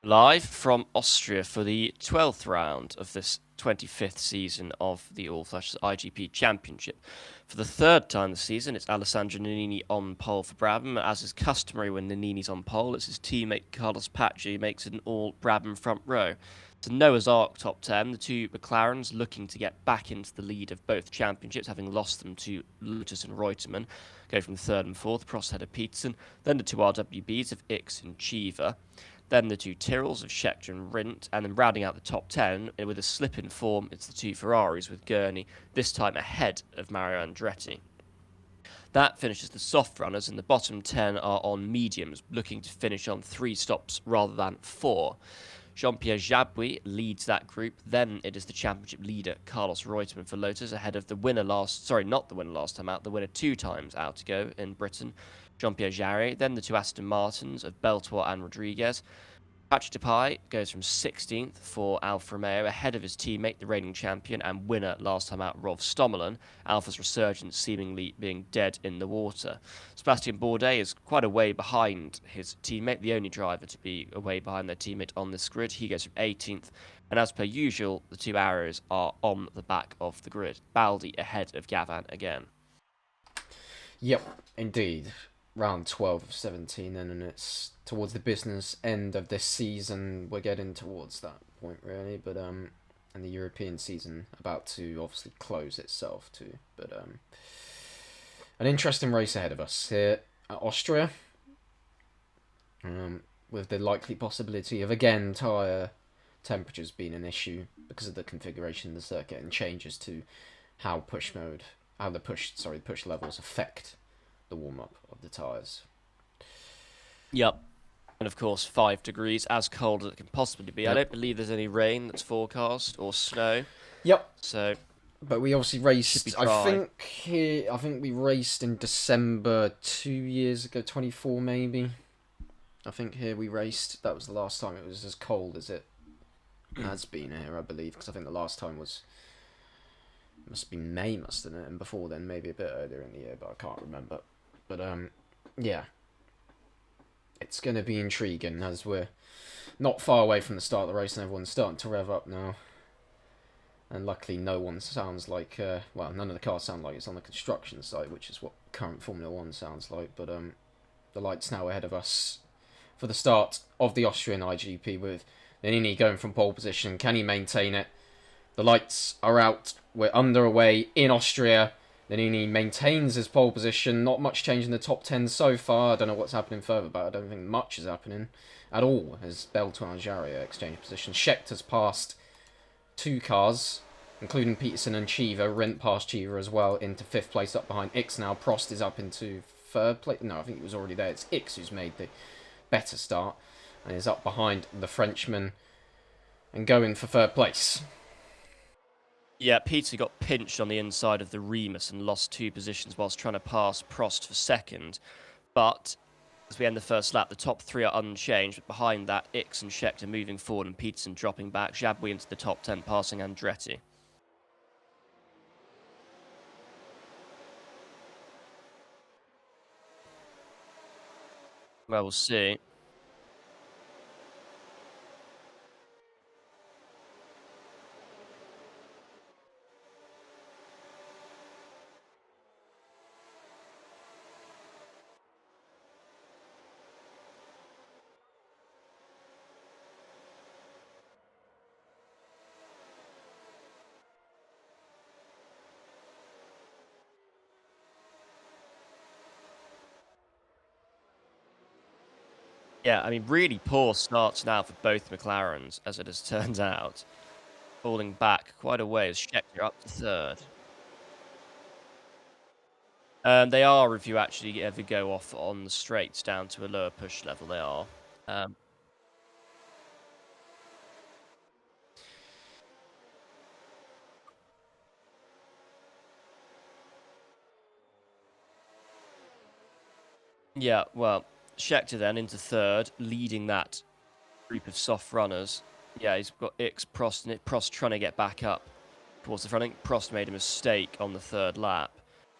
Live from Austria for the 12th round of this 25th season of the Allflattious iGP Championship. For the third time this season, it's Alessandro Nannini on pole for Brabham. As is customary when Nannini's on pole, it's his teammate Carlos Paci who makes it an all Brabham front row. It's a Noah's Ark top 10, the two McLarens looking to get back into the lead of both championships, having lost them to Lotus and Reutemann, go from third and fourth, Prost ahead of Peterson, then the two RWBs of Ix and Cheever. Then the two Tyrrells of Scheckter and Rindt, and then rounding out the top 10 with a slip in form, it's the two Ferraris with Gurney, this time ahead of Mario Andretti. That finishes the soft runners, and the bottom 10 are on mediums, looking to finish on 3 stops rather than 4. Jean-Pierre Jabouille leads that group. Then it is the championship leader, Carlos Reutemann for Lotus, ahead of the winner not the winner last time out, the winner 2 times out ago in Britain, Jean-Pierre Jarret. Then the two Aston Martins of Beltoir and Rodriguez. Patrick Depay goes from 16th for Alfa Romeo, ahead of his teammate, the reigning champion and winner last time out, Rolf Stommelen. Alfa's resurgence seemingly being dead in the water. Sebastian Bourdais is quite a way behind his teammate, the only driver to be away behind their teammate on this grid. He goes from 18th, and as per usual, the two arrows are on the back of the grid. Baldi ahead of Gavan again. Yep, indeed. Round 12 of 17, and it's towards the business end of this season. We're getting towards that point, really, but and the European season about to obviously close itself too. But an interesting race ahead of us here at Austria, with the likely possibility of again tyre temperatures being an issue because of the configuration of the circuit and changes to how the push levels affect the warm-up of the tyres. Yep. And of course, 5 degrees, as cold as it can possibly be. Yep. I don't believe there's any rain that's forecast or snow. Yep. So, but we obviously raced. I think we raced in December 2 years ago, 24 maybe. I think here we raced. That was the last time it was as cold as it has been here, I believe, because I think the last time must have been May, mustn't it? And before then, maybe a bit earlier in the year, but I can't remember. But yeah, it's going to be intriguing as we're not far away from the start of the race and everyone's starting to rev up now. And luckily, no one sounds like none of the cars sound like it's on the construction site, which is what current Formula One sounds like. But the light's now ahead of us for the start of the Austrian iGP with Nannini going from pole position. Can he maintain it? The lights are out. We're underway in Austria. Nannini maintains his pole position. Not much change in the top 10 so far. I don't know what's happening further, but I don't think much is happening at all as Beltoir and Jarret exchange position. Scheckter's passed 2 cars, including Peterson and Cheever. Rindt passed Cheever as well into 5th place up behind Ix now. Prost is up into 3rd place. No, I think he was already there. It's Ix who's made the better start and is up behind the Frenchman and going for 3rd place. Yeah, Peter got pinched on the inside of the Remus and lost 2 positions whilst trying to pass Prost for 2nd. But as we end the first lap, the top 3 are unchanged. But behind that, Ix and Scheckter moving forward and Peterson dropping back. Jabouille into the top 10, passing Andretti. Well, we'll see. Yeah, I mean, really poor starts now for both McLarens, as it has turned out. Falling back quite a way as Scheckter up to 3rd. They are, if you actually ever go off on the straights down to a lower push level, they are. Yeah, well, Scheckter then into 3rd, leading that group of soft runners. Yeah, he's got Ix, Prost, and Prost trying to get back up towards the front. I think Prost made a mistake on the 3rd lap.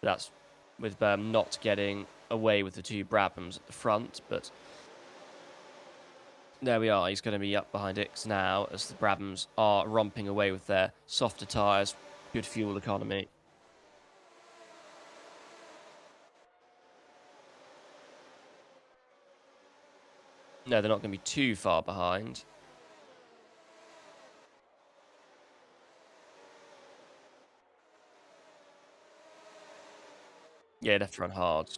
That's with not getting away with the 2 Brabhams at the front, but There we are. He's going to be up behind Ix now as the Brabhams are romping away with their softer tyres. Good fuel economy. No, they're not going to be too far behind. Yeah, you'd have to run hard.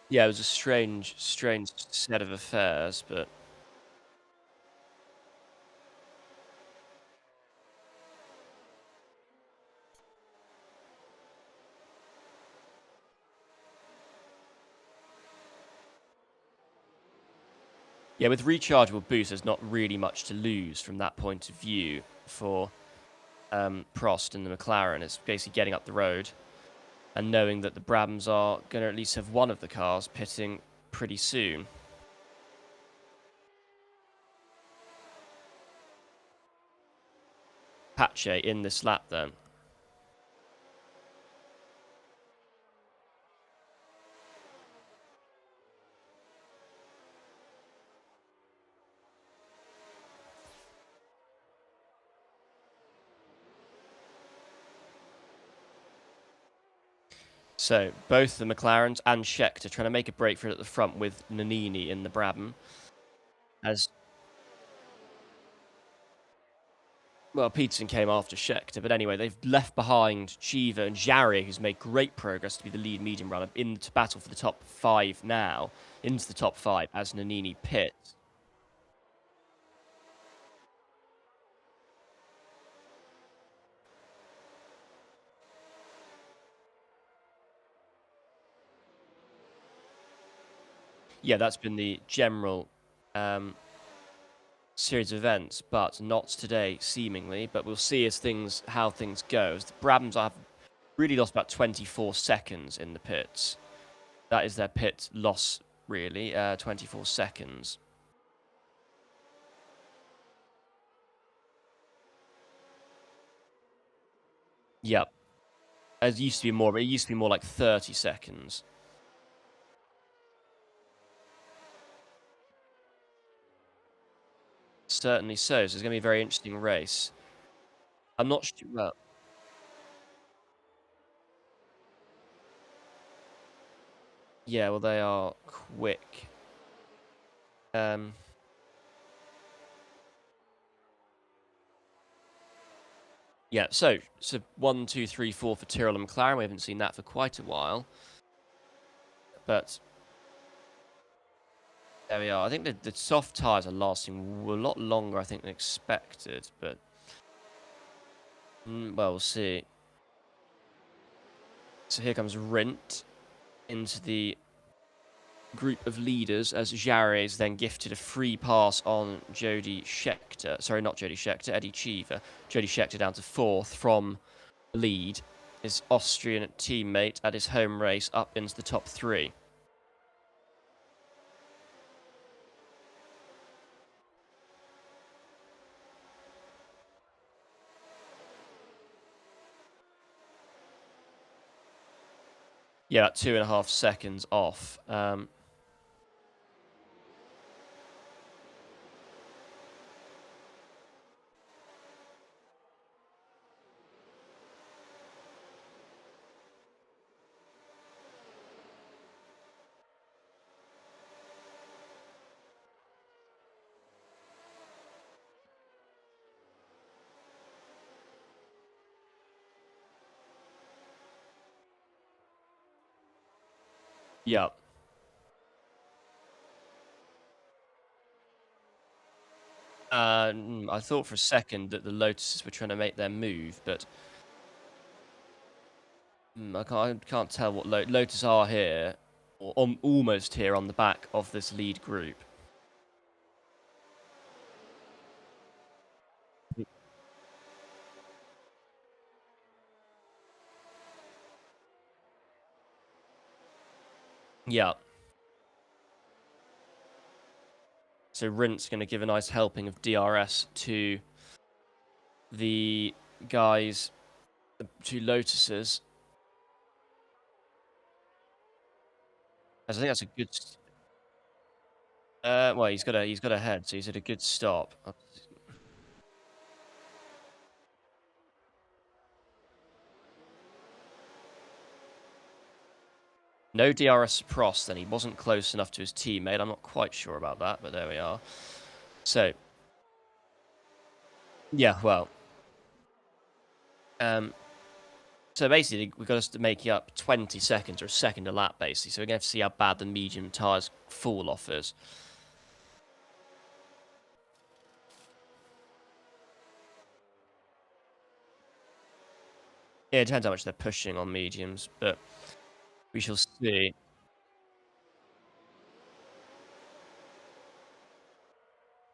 Yeah, it was a strange set of affairs, but yeah, with rechargeable boost, there's not really much to lose from that point of view for Prost and the McLaren. It's basically getting up the road and knowing that the Brabhams are going to at least have one of the cars pitting pretty soon. Pache in this lap then. So both the McLarens and Scheckter trying to make a break for it at the front with Nannini in the Brabham. As well, Peterson came after Scheckter, but anyway, they've left behind Cheever and Jarry, who's made great progress to be the lead medium runner into battle for the top 5 now, into the top 5 as Nannini pits. Yeah, that's been the general series of events, but not today, seemingly. But we'll see how things go. As the Brabhams have really lost about 24 seconds in the pits. That is their pit loss, really, 24 seconds. Yep. It used to be more, but it used to be more like 30 seconds. Certainly so. So it's going to be a very interesting race. I'm not sure. Well, yeah, well, they are quick. Um, yeah, so 1, 2, 3, 4 for Tyrrell and McLaren. We haven't seen that for quite a while. But there we are. I think the soft tyres are lasting a lot longer, I think, than expected. But, well, we'll see. So here comes Rint into the group of leaders as Jarre is then gifted a free pass on Jody Scheckter. Sorry, not Jody Scheckter, Eddie Cheever. Jody Scheckter down to 4th from the lead. His Austrian teammate at his home race up into the top 3. Yeah, 2.5 seconds off. Yeah. I thought for a second that the Lotuses were trying to make their move, but I can't tell what Lotus are here, or almost here on the back of this lead group. Yeah. So Rint's going to give a nice helping of DRS to the guys, the two Lotuses. I think that's a good. Well, he's got a head, so he's at a good stop. No DRS Prost, then he wasn't close enough to his teammate. I'm not quite sure about that, but there we are. So, yeah, well. So basically, we've got us to make up 20 seconds or a second a lap, basically. So we're going to have to see how bad the medium tyres fall off is. Yeah, it depends how much they're pushing on mediums, but we shall see.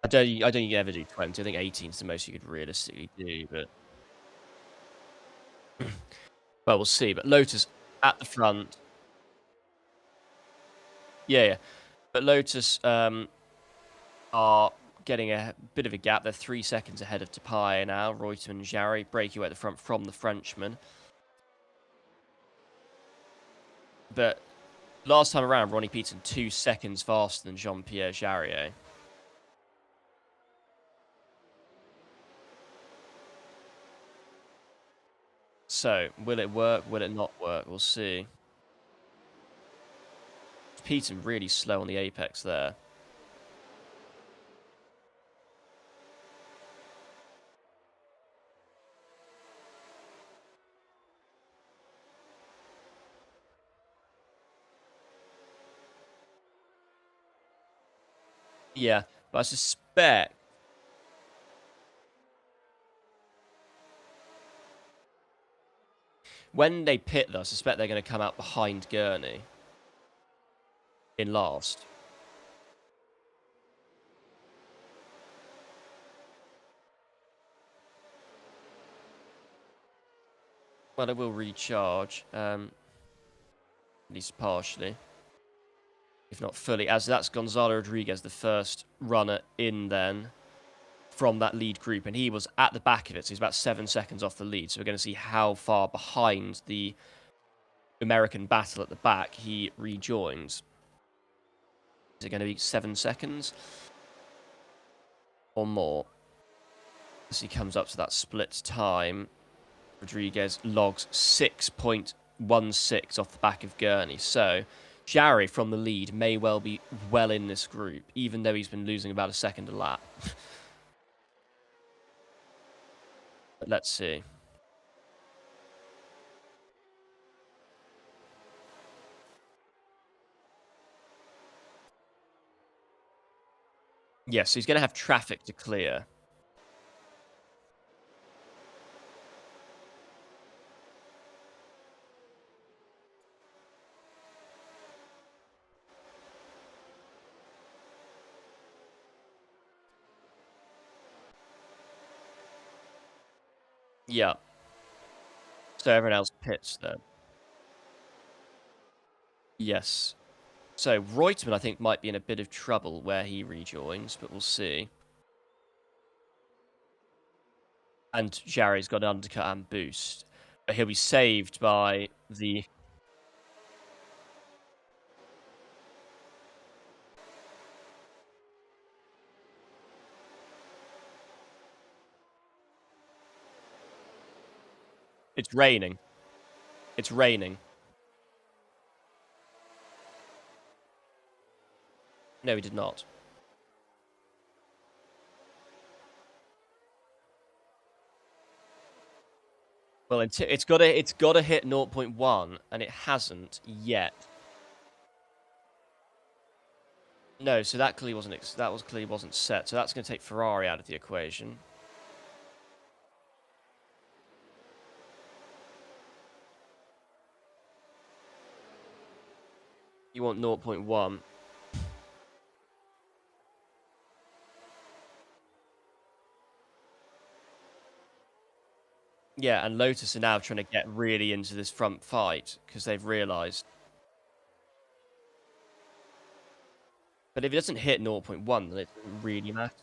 I don't think you can ever do 20. I think 18 is the most you could realistically do, but well, we'll see. But Lotus at the front. Yeah. But Lotus are getting a bit of a gap. They're 3 seconds ahead of Tapia now. Reutemann and Jarry breaking away at the front from the Frenchman. But last time around, Ronnie Peterson 2 seconds faster than Jean-Pierre Jarier. So, will it work? Will it not work? We'll see. Peterson really slow on the apex there. Yeah, but I suspect when they pit, though, I suspect they're going to come out behind Gurney in last. Well, it will recharge, at least partially, if not fully, as that's Gonzalo Rodriguez, the first runner in then from that lead group, and he was at the back of it, so he's about 7 seconds off the lead. So we're going to see how far behind the American battle at the back he rejoins. Is it going to be 7 seconds or more? As he comes up to that split time, Rodriguez logs 6.16 off the back of Gurney. So Jarry from the lead may well be well in this group, even though he's been losing about a second a lap. But let's see. Yes, he's going to have traffic to clear. Yeah. So everyone else pits then. Yes. So Reutemann, I think, might be in a bit of trouble where he rejoins, but we'll see. And Jarry's got an undercut and boost. But he'll be saved by the... It's raining. It's raining. No, he did not. Well, it's got to hit 0.1, and it hasn't yet. No, so that clearly wasn't set. So that's going to take Ferrari out of the equation. You want 0.1. Yeah, and Lotus are now trying to get really into this front fight because they've realised But if it doesn't hit 0.1, then it doesn't really matter.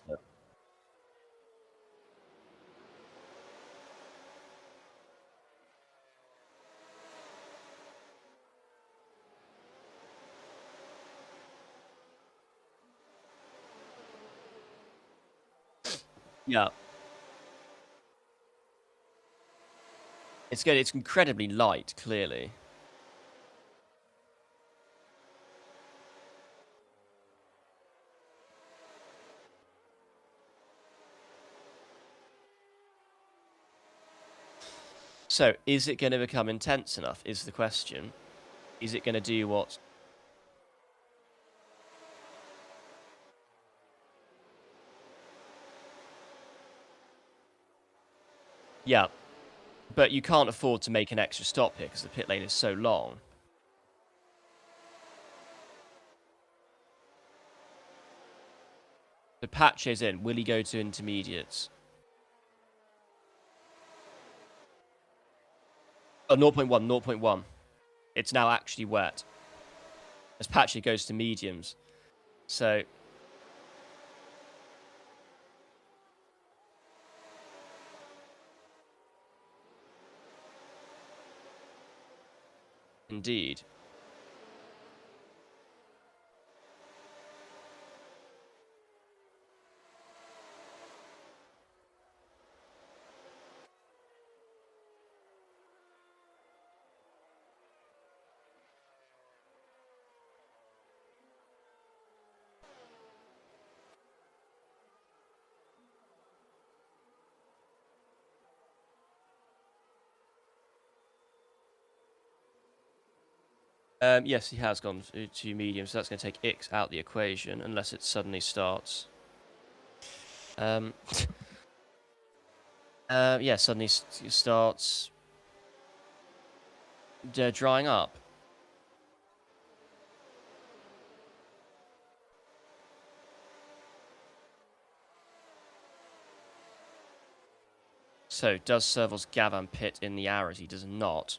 Yeah. It's good. It's incredibly light, clearly. So, is it going to become intense enough, is the question. Is it going to do what... Yeah. But you can't afford to make an extra stop here because the pit lane is so long. The Pache's in. Will he go to intermediates? Oh, 0.1, 0.1. It's now actually wet. As Pache goes to mediums. So... Indeed. Yes, he has gone to medium, so that's going to take X out the equation, unless it suddenly starts. Yeah, suddenly starts drying up. So, does Serval's Gavan pit in the arrows? He does not.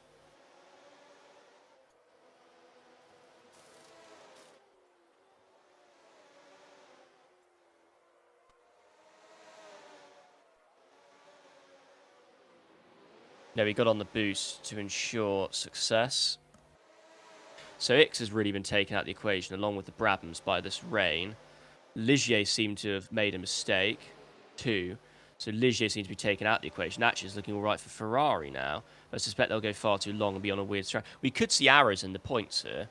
No, he got on the boost to ensure success. So X has really been taken out of the equation, along with the Brabhams, by this rain. Ligier seemed to have made a mistake, too. So Ligier seems to be taken out of the equation. Actually, it's looking all right for Ferrari now. But I suspect they'll go far too long and be on a weird track. We could see arrows in the points here.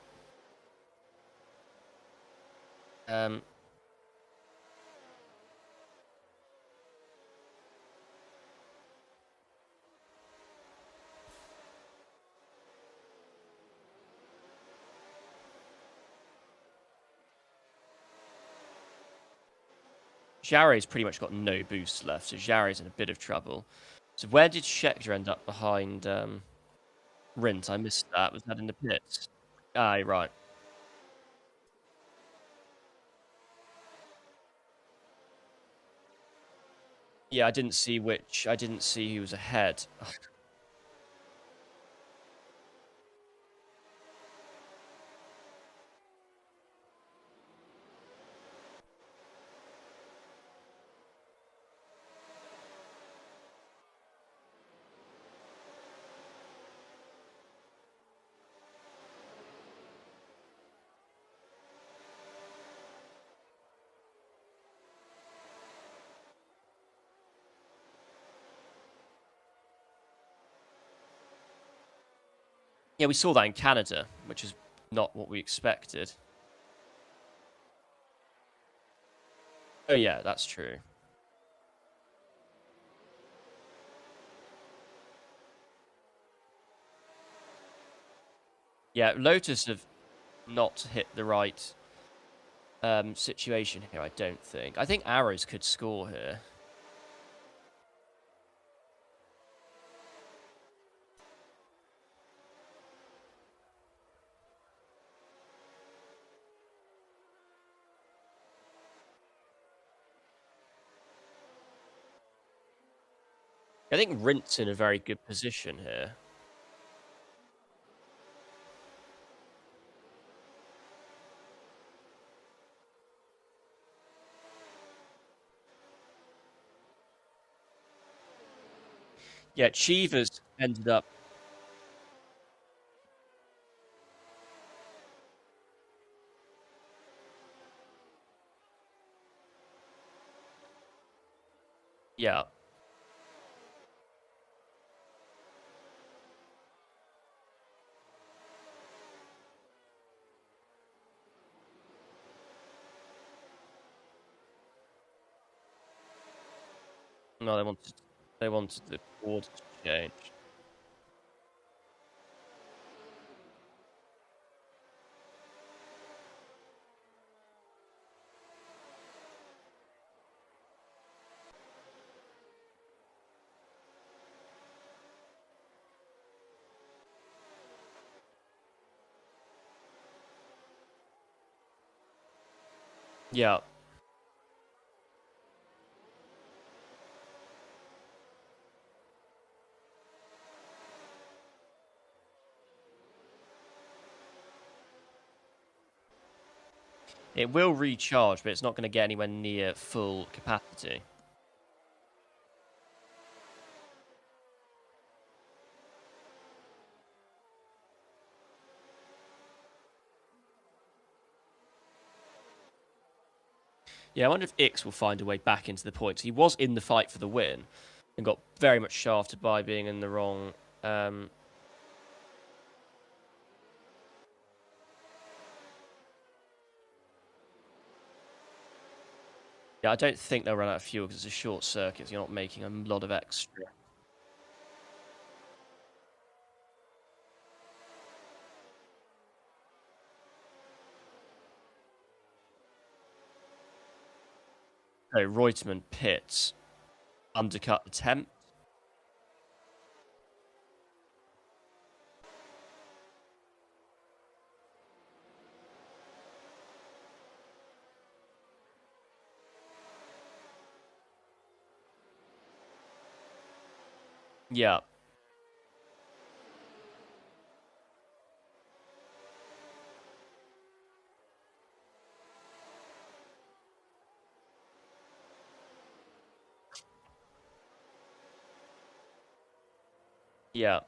Jarre's pretty much got no boost left, so Jarre's in a bit of trouble. So where did Scheckter end up behind Rint? I missed that. Was that in the pits? Ah, right. Yeah, I didn't see which. I didn't see who was ahead. Yeah, we saw that in Canada, which is not what we expected. Oh yeah, that's true. Yeah, Lotus have not hit the right situation here, I don't think. I think Arrows could score here. I think Rint's in a very good position here. Yeah, Chivas ended up. Yeah. No, they wanted the order to change. Yeah. It will recharge, but it's not going to get anywhere near full capacity. Yeah, I wonder if Ix will find a way back into the points. He was in the fight for the win and got very much shafted by being in the wrong. Yeah, I don't think they'll run out of fuel because it's a short circuit. So you're not making a lot of extra. So Reutemann pits, undercut attempt. Yeah. Yeah.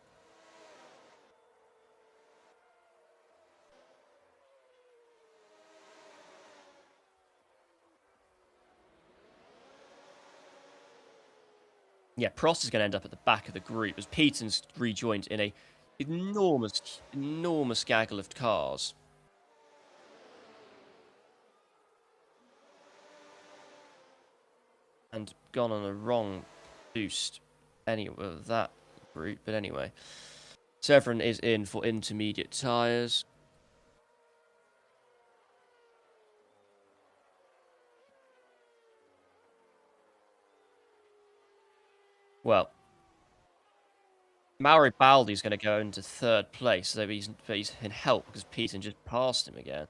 Yeah, Prost is going to end up at the back of the group as Peter's rejoined in a enormous gaggle of cars. And gone on a wrong boost anyway with that group. But anyway, Severin is in for intermediate tyres. Well, Mauro Baldi's going to go into third place, so he's in help because Peterson just passed him again.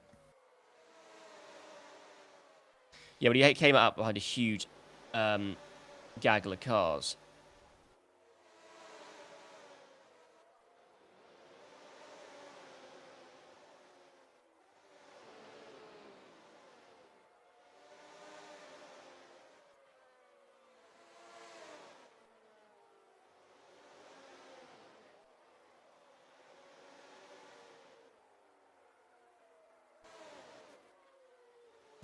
Yeah, but he came out behind a huge gaggle of cars.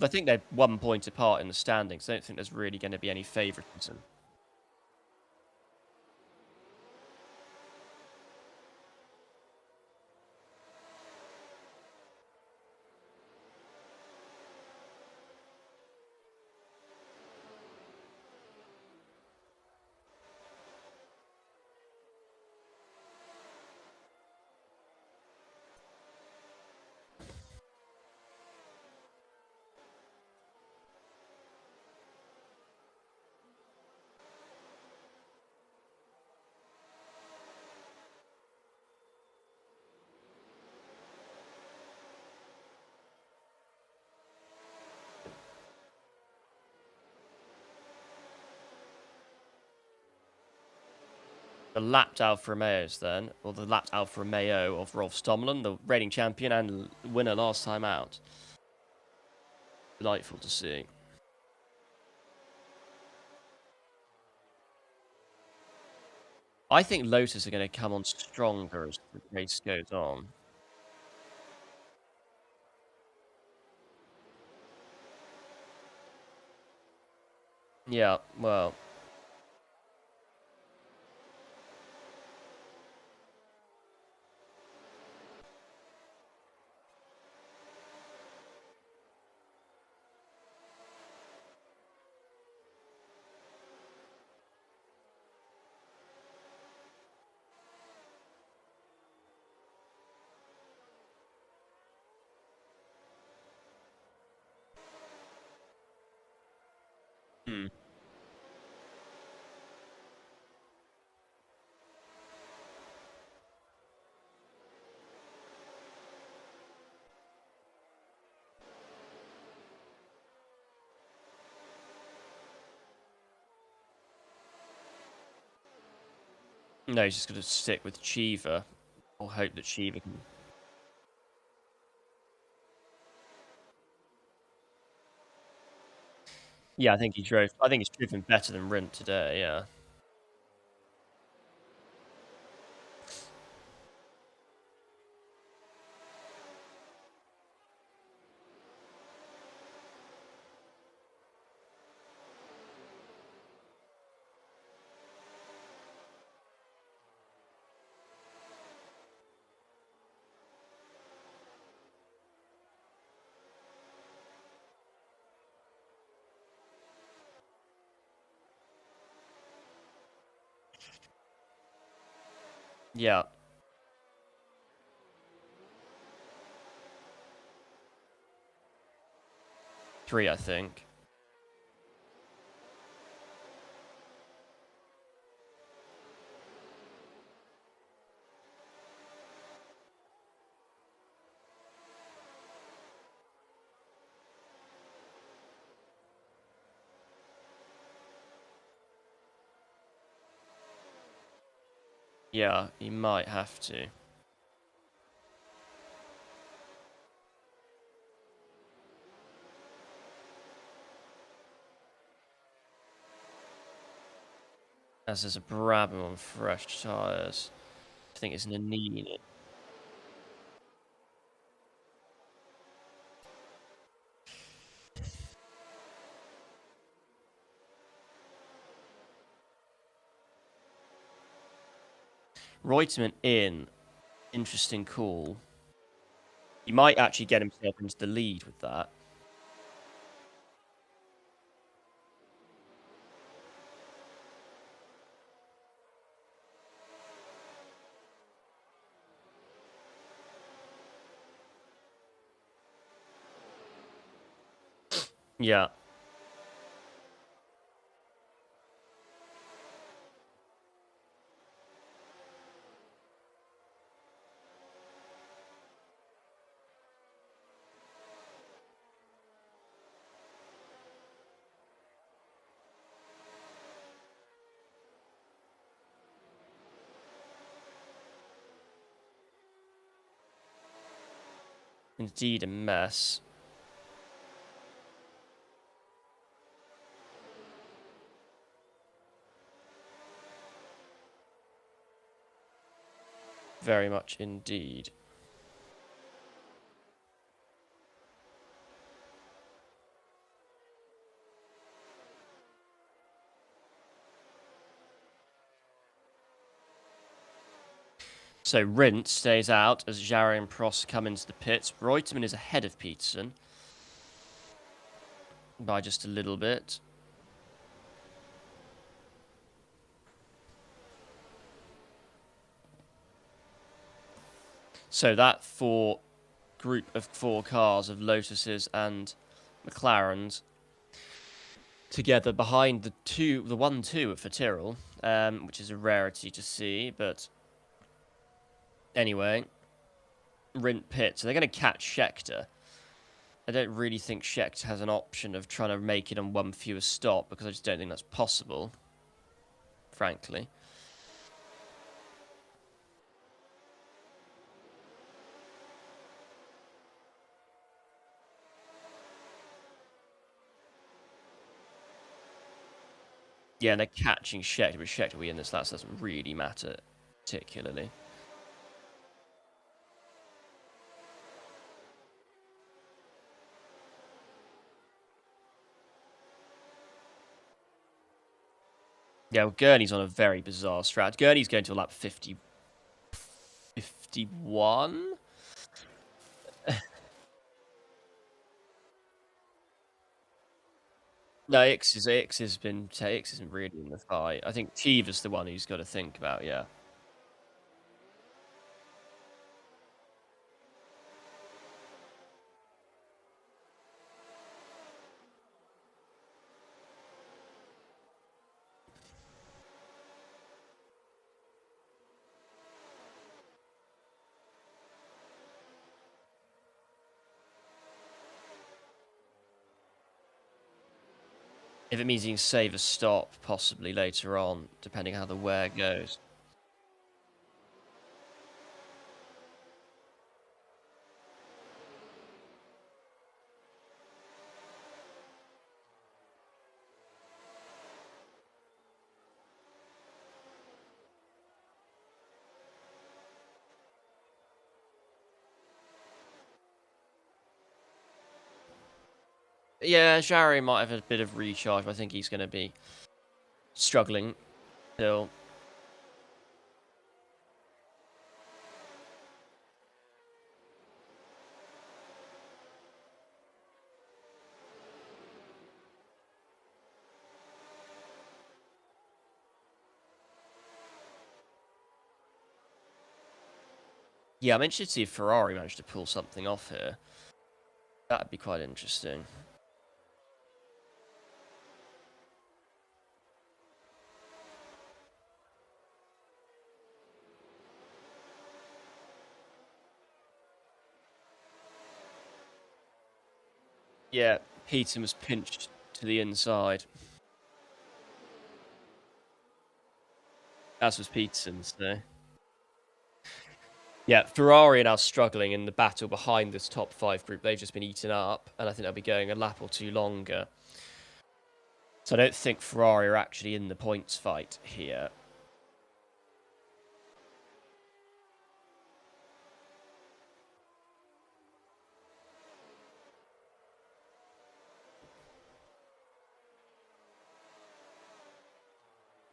I think they're 1 point apart in the standings. I don't think there's really going to be any favouritism. The lapped Alfa Romeos then, or the lapped Alfa Romeo of Rolf Stommelin, the reigning champion and winner last time out. Delightful to see. I think Lotus are going to come on stronger as the race goes on. Yeah, well. Hmm. No, he's just going to stick with Chiva. Or hope that Chiva can. Yeah, I think he drove. I think he's driven better than Rint today. Yeah. Yeah. 3, I think. Yeah, he might have to. As there's a Brabham on fresh tyres. I think it's Nanini. Reutemann in. Interesting call. He might actually get himself into the lead with that. Yeah. Indeed a mess. Very much indeed. So Rint stays out as Jarry and Prost come into the pits. Reutemann is ahead of Peterson by just a little bit. So that group of 4 cars of Lotuses and McLarens together behind the 1-2 for Tyrrell, which is a rarity to see, but anyway, Rint pit. So they're going to catch Scheckter. I don't really think Scheckter has an option of trying to make it on one fewer stop because I just don't think that's possible, frankly. Yeah, and they're catching Scheckter, but Scheckter will be in this last. Doesn't really matter particularly. Yeah, well, Gurney's on a very bizarre strat. Gurney's going to lap 51. No, Ix has been really in the fight. I think Cheever's the one who's got to think about. Yeah. If it means he can save a stop, possibly later on, depending how the wear goes. Yeah, Jarry might have a bit of recharge, but I think he's going to be struggling still. Yeah, I'm interested to see if Ferrari managed to pull something off here. That'd be quite interesting. Yeah, Peterson was pinched to the inside. As was Peterson's, though. Yeah, Ferrari are now struggling in the battle behind this top 5 group. They've just been eaten up, and I think they'll be going a lap or two longer. So I don't think Ferrari are actually in the points fight here.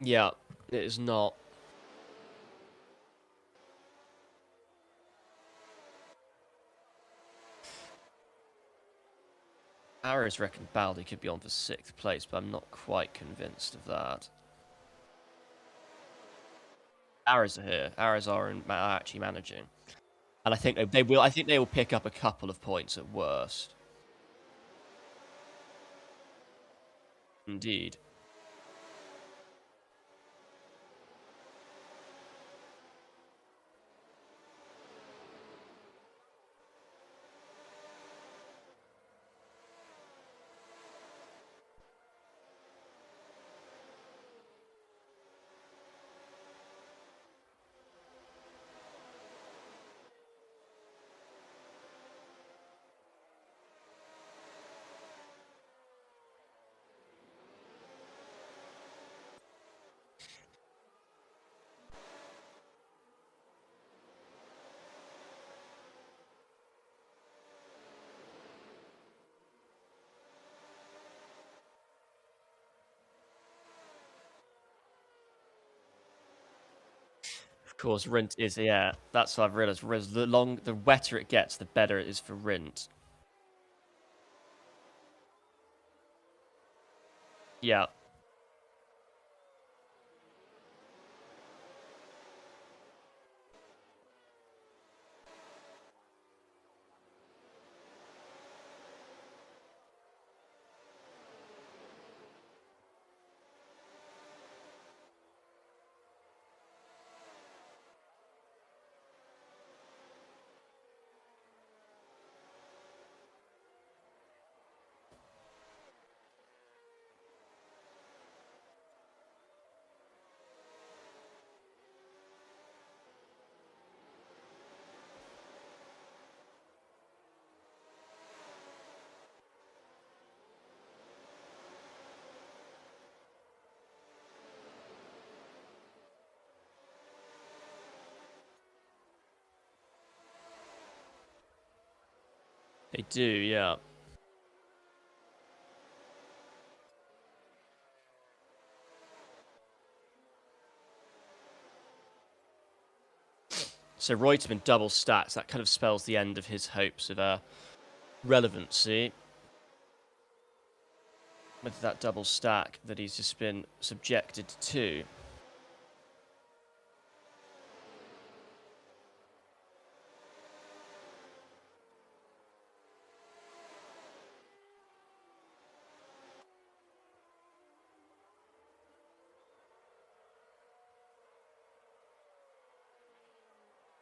Yeah, it is not. Arrows reckon Baldy could be on for 6th place, but I'm not quite convinced of that. Arrows are here. Arrows are actually managing, and I think they will. I think they will pick up a couple of points at worst. Indeed. Of course, Rint is, yeah, that's what I've realised. The wetter it gets, the better it is for Rint. Yeah. They do, yeah. So Reutemann double stats. That kind of spells the end of his hopes of relevancy. With that double stack that he's just been subjected to.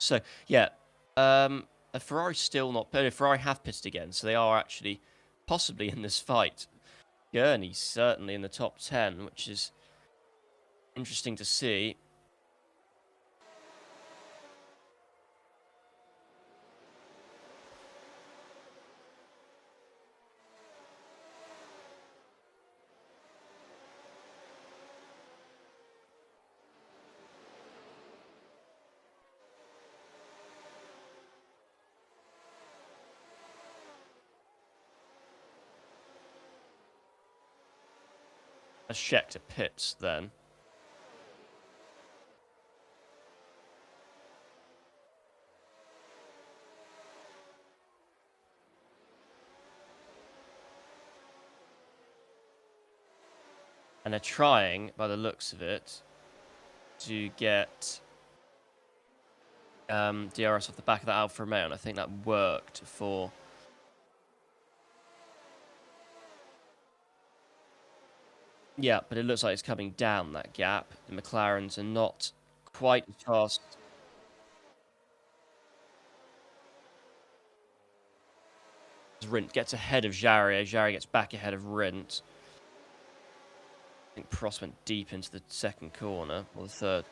So, yeah, a Ferrari still not... Ferrari have pitted again, so they are actually possibly in this fight. Gurney's certainly in the top 10, which is interesting to see. A Scheckter pits then. And they're trying, by the looks of it, to get DRS off the back of that Alfa Romeo, and I think that worked for... Yeah, but it looks like it's coming down that gap. The McLarens are not quite as fast. Rindt gets ahead of Jarier. Jarier gets back ahead of Rindt. I think Prost went deep into the second corner, or the third.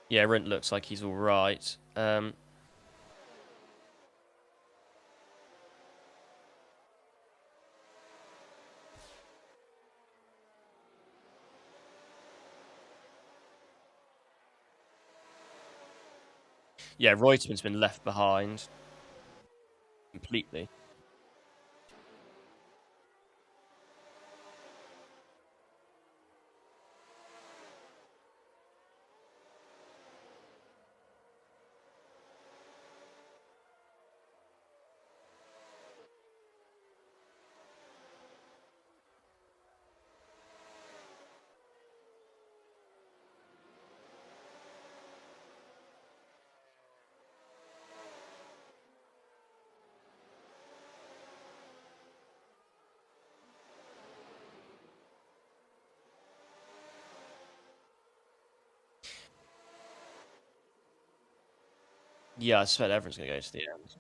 Yeah, Rindt looks like he's all right. Yeah, Reutemann's been left behind completely. Yeah, I suspect everyone's going to go to the end.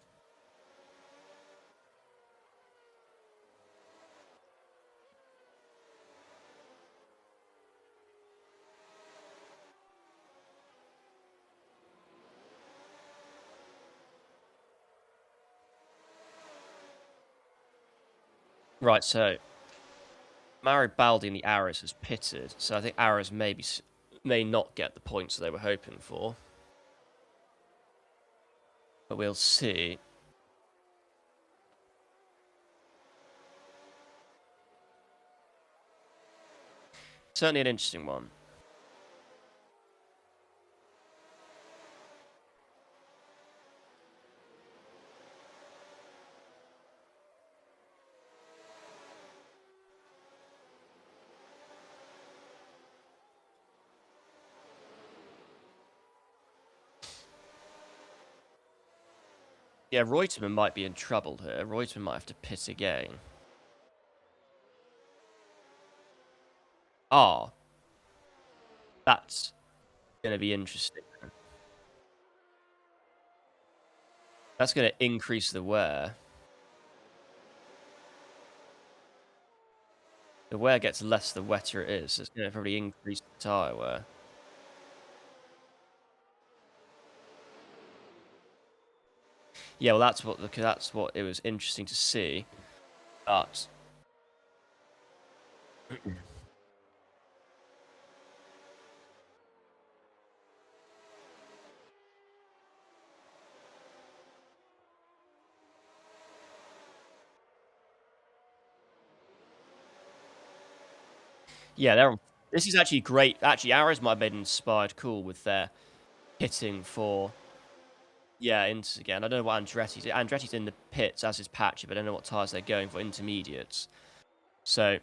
Right, so Mario Baldi and the Arrows has pitted, so I think Arrows may not get the points they were hoping for. But we'll see. Certainly an interesting one. Yeah, Reutemann might be in trouble here. Reutemann might have to pit again. Ah, that's going to be interesting. That's going to increase the wear. The wear gets less the wetter it is. So it's going to probably increase the tyre wear. Yeah, well, that's what it was interesting to see, but yeah, this is actually great. Actually, Arrows might have made an inspired call with their hitting for Ints again. I don't know what Andretti's in the pits as is Patchy, but I don't know what tyres they're going for intermediates. So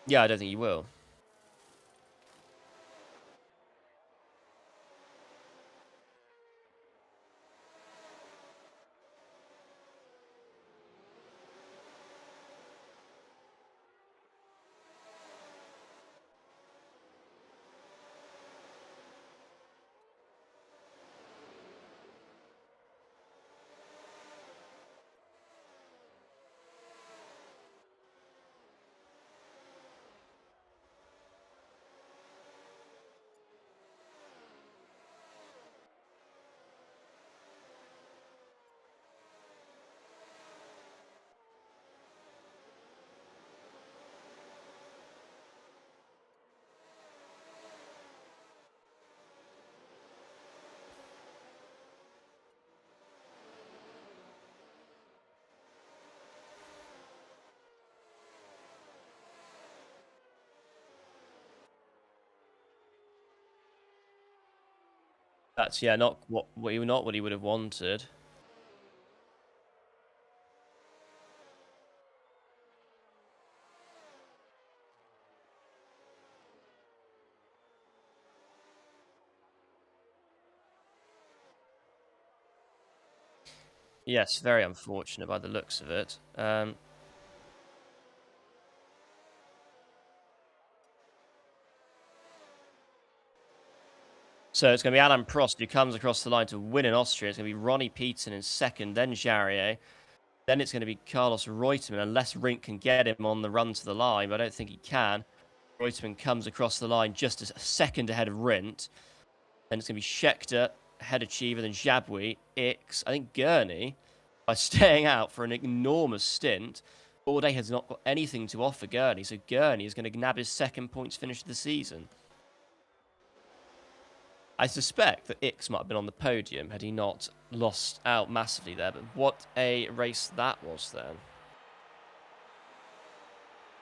yeah, I don't think he will. That's not what he would have wanted. Yes, very unfortunate by the looks of it. So it's going to be Adam Prost who comes across the line to win in Austria. It's going to be Ronnie Peterson in second, then Jarier. Then it's going to be Carlos Reutemann, unless Rink can get him on the run to the line, but I don't think he can. Reutemann comes across the line just a second ahead of Rindt. Then it's going to be Scheckter, ahead of Cheever, then Jabouille, Ix. I think Gurney, by staying out for an enormous stint, Bourdais has not got anything to offer Gurney, so Gurney is going to nab his second points finish of the season. I suspect that Ix might have been on the podium had he not lost out massively there, but what a race that was then.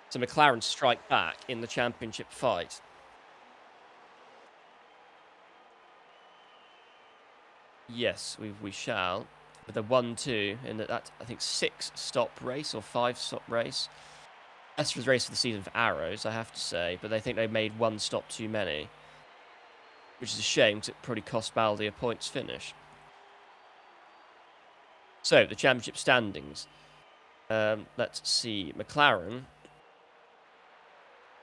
So McLaren strike back in the championship fight. Yes, we shall. With a 1-2 in that I think 6-stop race or 5-stop race. Best race of the season for Arrows, I have to say, but they think they made one stop too many, which is a shame because it probably cost Baldi a points finish. So the championship standings. Let's see, McLaren.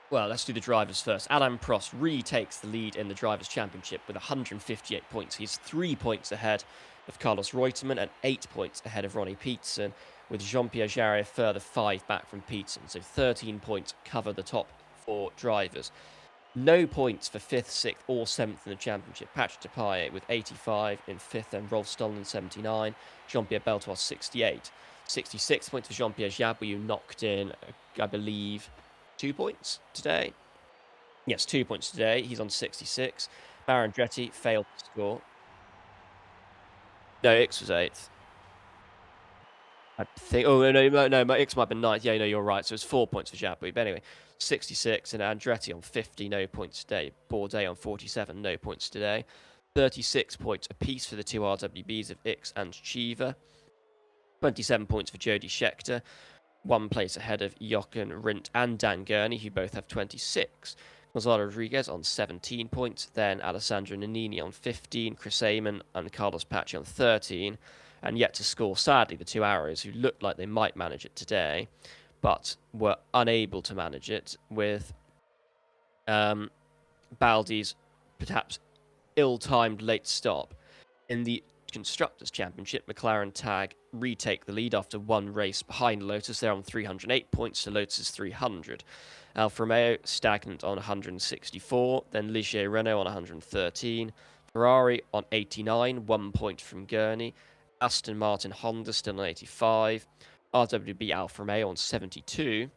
Well, let's do the drivers first. Alain Prost retakes the lead in the Drivers' Championship with 158 points. He's 3 points ahead of Carlos Reutemann and 8 points ahead of Ronnie Peterson, with Jean-Pierre Jarier further 5 back from Peterson. So 13 points cover the top 4 drivers. No points for 5th, 6th or 7th in the championship. Patrick Depailler with 85 in 5th and Rolf Stollen 79. Jean-Pierre Beltois 68. 66 points for Jean-Pierre Jabouille, who knocked in, I believe, 2 points today. Yes, 2 points today. He's on 66. Andretti failed to score. No, Ix was 8th. I think. Oh, no, my Ix might have been 9th. Yeah, no, you're right. So it's 4 points for Jabouille. But anyway, 66 and Andretti on 50, no points today. Bourdais on 47, no points today. 36 points apiece for the two RWBs of Ix and Cheever. 27 points for Jody Scheckter. 1 place ahead of Jochen Rindt and Dan Gurney, who both have 26. Gonzalo Rodriguez on 17 points. Then Alessandro Nannini on 15. Chris Amon and Carlos Paci on 13. And yet to score, sadly, the two Arrows, who looked like they might manage it today, but were unable to manage it with Baldi's perhaps ill-timed late stop. In the Constructors' Championship, McLaren Tag retake the lead after one race behind Lotus. They're on 308 points to Lotus' 300. Alfa Romeo stagnant on 164, then Ligier Renault on 113, Ferrari on 89, 1 point from Gurney, Aston Martin Honda still on 85, RWB Alfa Romeo on 72,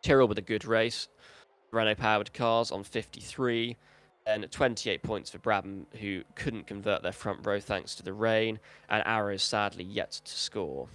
Tyrrell with a good race, Renault powered cars on 53, and 28 points for Brabham, who couldn't convert their front row thanks to the rain, and Arrows sadly yet to score.